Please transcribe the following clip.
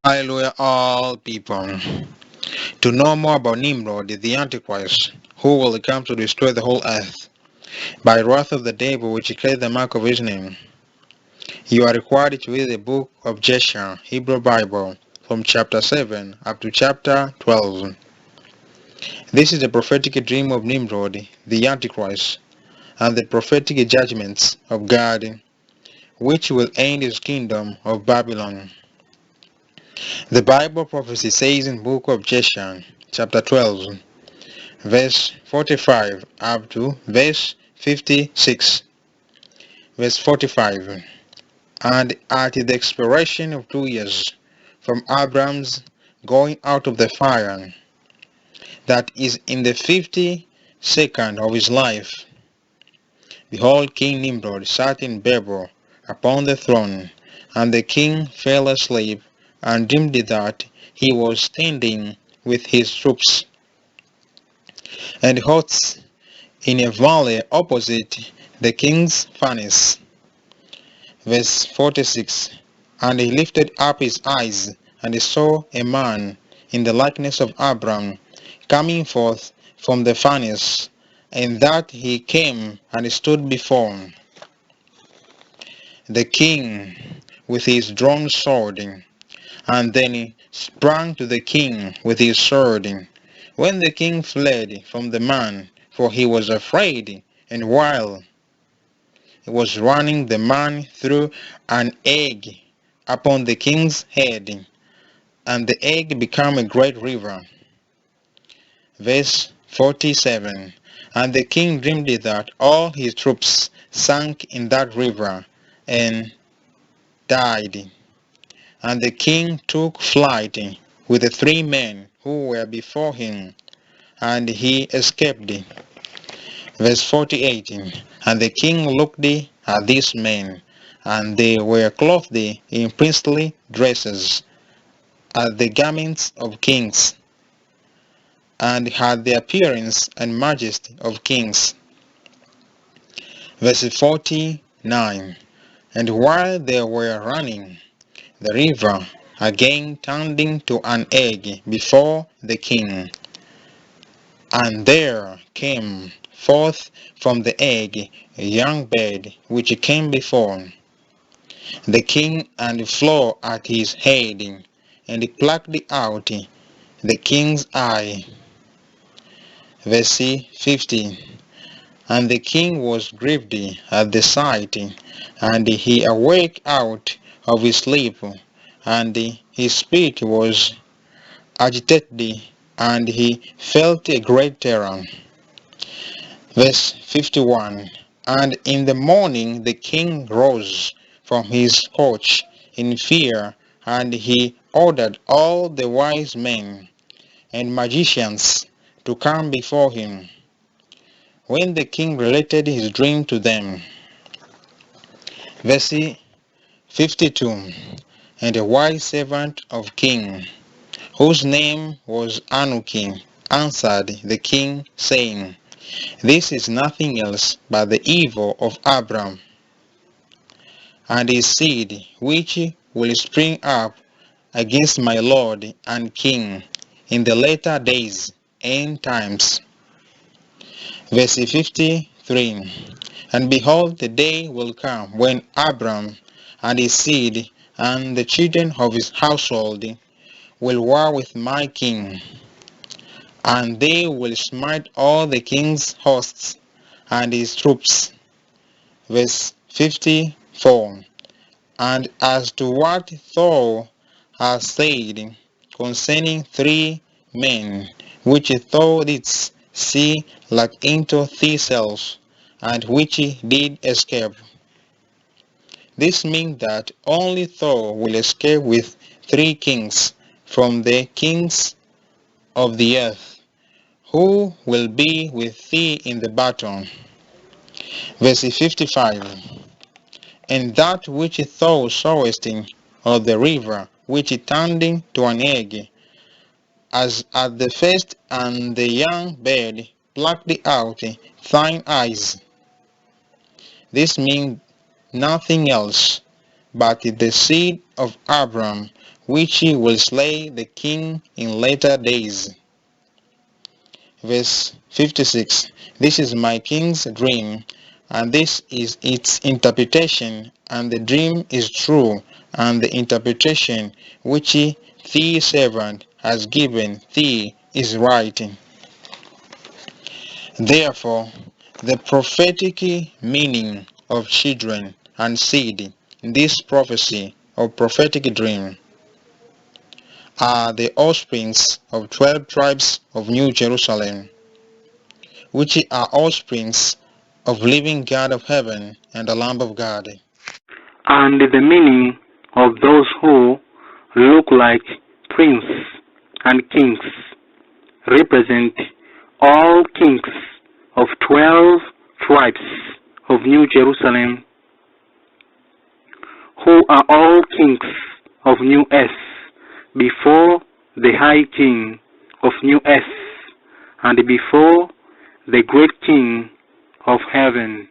Hallelujah, all people. To know more about Nimrod, the Antichrist, who will come to destroy the whole earth by wrath of the devil which carries the mark of his name, you are required to read the book of Jeshua, Hebrew Bible, from chapter 7 up to chapter 12. This is the prophetic dream of Nimrod, the Antichrist, and the prophetic judgments of God, which will end his kingdom of Babylon. The Bible prophecy says in the book of Jeshua, chapter 12, verse 45 up to verse 56. Verse 45. And at the expiration of 2 years from Abram's going out of the fire, that is in the 52nd of his life, behold, King Nimrod sat in Babel upon the throne, and the king fell asleep and dreamed that he was standing with his troops and hosts in a valley opposite the king's furnace. Verse 46. And he lifted up his eyes, and he saw a man in the likeness of Abram coming forth from the furnace, and that he came and stood before the king with his drawn sword, and then he sprang to the king with his sword. When the king fled from the man, for he was afraid, and while he was running, the man threw an egg upon the king's head, and the egg became a great river. Verse 47. And the king dreamed that all his troops sank in that river and died. And the king took flight with the 3 men who were before him, and he escaped. Verse 48. And the king looked at these men, and they were clothed in priestly dresses, as the garments of kings, and had the appearance and majesty of kings. Verse 49. And while they were running, the river again turned into an egg before the king, and there came forth from the egg a young bird which came before the king, and flew at his head, and plucked out the king's eye. Verse 50. And the king was grieved at the sight, and he awake out of his sleep, and his spirit was agitated, and he felt a great terror. Verse 51. And in the morning the king rose from his couch in fear, and he ordered all the wise men and magicians to come before him. When the king related his dream to them. Verse 52. And a wise servant of king, whose name was Anuki, answered the king, saying, This is nothing else but the evil of Abram and his seed, which will spring up against my lord and king in the later days and times. Verse 53. And behold, the day will come when Abram and his seed and the children of his household will war with my king, and they will smite all the king's hosts and his troops. Verse 54. And as to what thou hast said concerning 3 men, which thou didst see like into thistles, and which did escape. This means that only thou will escape with 3 kings from the kings of the earth, who will be with thee in the battle. Verse 55. And that which thou sawest of the river, which turned to an egg, as at the first, and the young bird plucked out thine eyes. This means nothing else but the seed of Abram which will slay the king in later days. Verse 56. This is my king's dream, and this is its interpretation, and the dream is true, and the interpretation which thy servant has given thee is right. Therefore, the prophetic meaning of children and seed in this prophecy or prophetic dream are the offsprings of 12 tribes of New Jerusalem, which are offsprings of living God of heaven and the Lamb of God. And the meaning of those who look like princes and kings represent all kings of 12 tribes of New Jerusalem, who are all kings of New Earth before the High King of New Earth and before the Great King of Heaven.